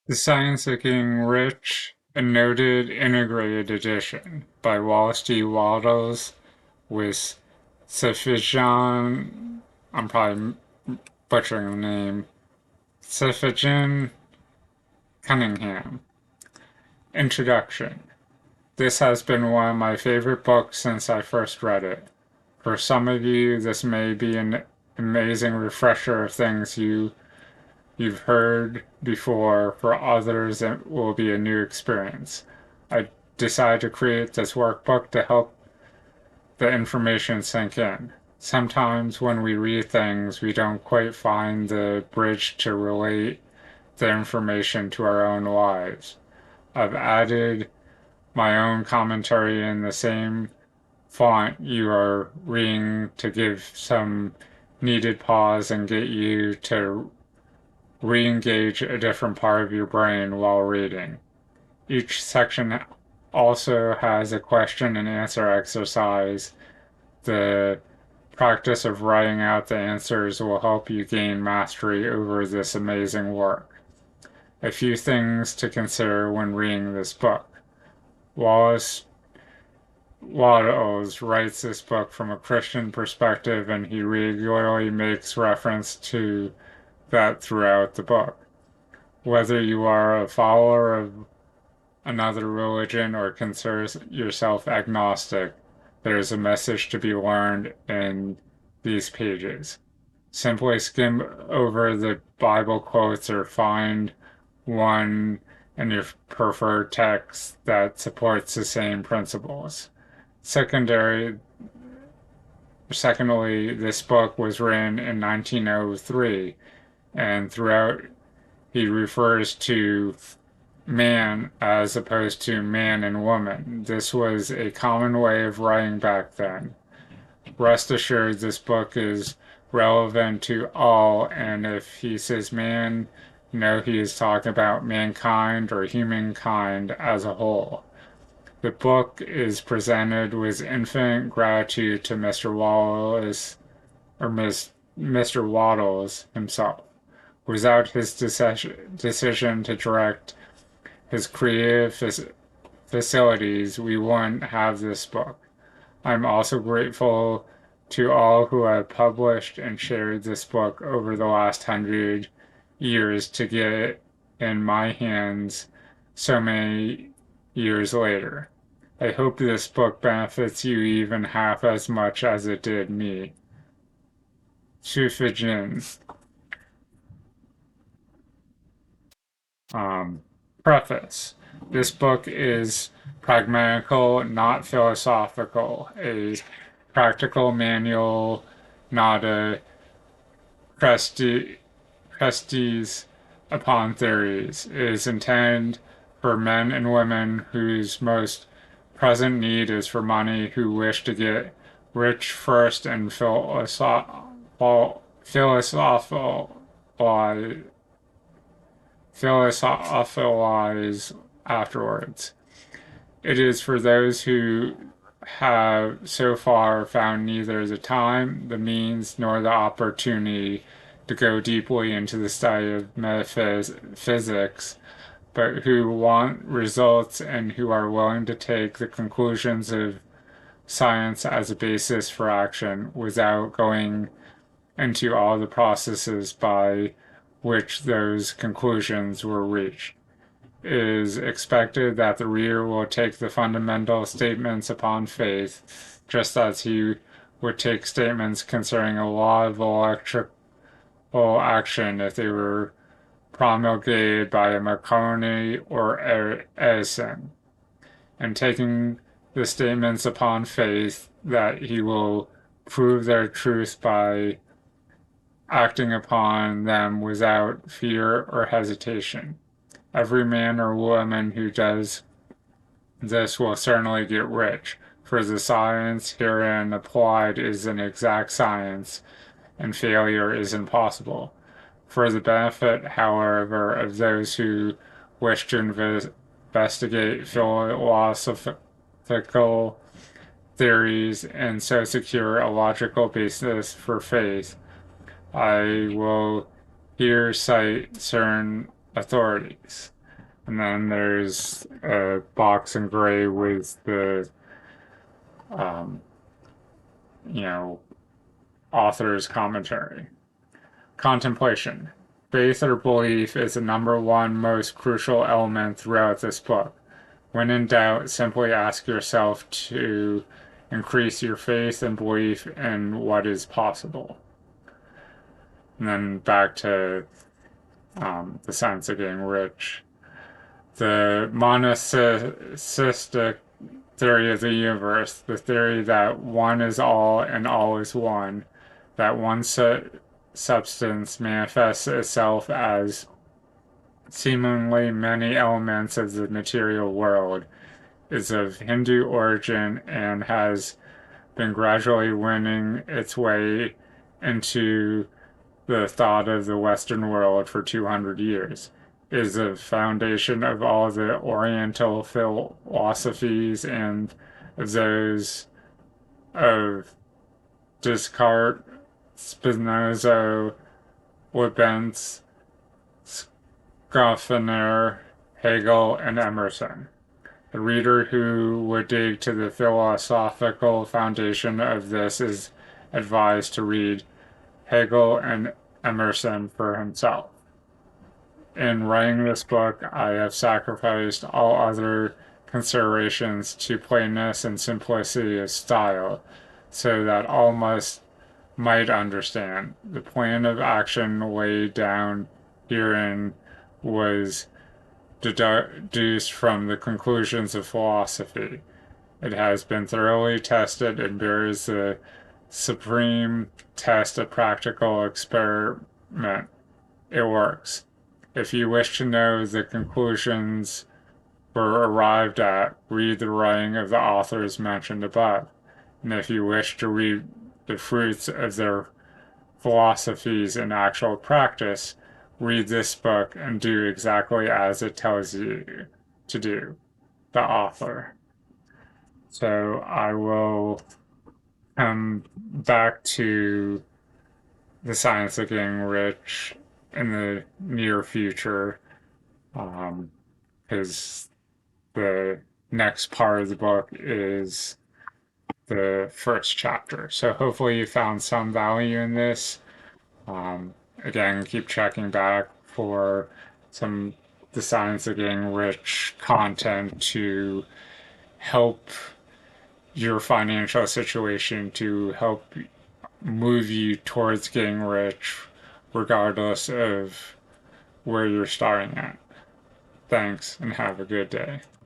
The Science-Seeking Rich Annotated Integrated Edition by Wallace D. Wattles with Sufijan, I'm probably butchering the name, Sufijan Cunningham. Introduction. This has been one of my favorite books since I first read it. For some of you, this may be an amazing refresher of things you've heard before. For others, it will be a new experience. I decided to create this workbook to help the information sink in. Sometimes when we read things, we don't quite find the bridge to relate the information to our own lives. I've added my own commentary in the same font you are reading to give some needed pause and get you to re-engage a different part of your brain while reading. Each section also has a question and answer exercise. The practice of writing out the answers will help you gain mastery over this amazing work. A few things to consider when reading this book. Wallace Wattles writes this book from a Christian perspective, and he regularly makes reference to that throughout the book. Whether you are a follower of another religion or consider yourself agnostic, there is a message to be learned in these pages. Simply skim over the Bible quotes or find one in your preferred text that supports the same principles. Secondly, this book was written in 1903, and throughout he refers to man as opposed to man and woman. This was a common way of writing back then. Rest assured, this book is relevant to all, and if he says man, know he is talking about mankind or humankind as a whole. The book is presented with infinite gratitude to Mr. Wallace or Mr. Wattles himself. Without his decision to direct his creative facilities, we wouldn't have this book. I'm also grateful to all who have published and shared this book over the last 100 years to get it in my hands so many years later. I hope this book benefits you even half as much as it did me. Sufijan. Preface. This book is pragmatical, not philosophical, a practical manual, not a prestige upon theories. It is intended for men and women whose most present need is for money, who wish to get rich first and philosophize afterwards. It is for those who have so far found neither the time, the means, nor the opportunity to go deeply into the study of metaphysics, but who want results and who are willing to take the conclusions of science as a basis for action without going into all the processes by which those conclusions were reached. It is expected that the reader will take the fundamental statements upon faith, just as he would take statements concerning a law of electrical action if they were promulgated by a Marconi or Edison, and taking the statements upon faith that he will prove their truth by acting upon them without fear or hesitation. Every man or woman who does this will certainly get rich, for the science herein applied is an exact science, and failure is impossible. For the benefit, however, of those who wish to investigate philosophical theories and so secure a logical basis for faith, I will here cite certain authorities. And then there's a box in gray with the, um, you know, author's commentary. Contemplation. Faith or belief is the number one most crucial element throughout this book. When in doubt, simply ask yourself to increase your faith and belief in what is possible. And then back to the science of getting rich. The monotheistic theory of the universe, the theory that one is all and all is one, that one substance manifests itself as seemingly many elements of the material world, is of Hindu origin and has been gradually winning its way into the thought of the Western world for 200 years. It is the foundation of all the Oriental philosophies and of those of Descartes, Spinoza, Leibniz, Schopenhauer, Hegel, and Emerson. The reader who would dig to the philosophical foundation of this is advised to read Hegel and Emerson for himself. In writing this book, I have sacrificed all other considerations to plainness and simplicity of style, so that all might understand. The plan of action laid down herein was deduced from the conclusions of philosophy. It has been thoroughly tested and bears the supreme test of practical experiment. It works. If you wish to know the conclusions were arrived at, read the writing of the authors mentioned above. And if you wish to read the fruits of their philosophies in actual practice, read this book and do exactly as it tells you to do, the author. So I will come back to the science of getting rich in the near future, because the next part of the book is the first chapter. So hopefully you found some value in this. Again, keep checking back for some the science of getting rich content to help your financial situation, to help move you towards getting rich regardless of where you're starting at. Thanks and have a good day.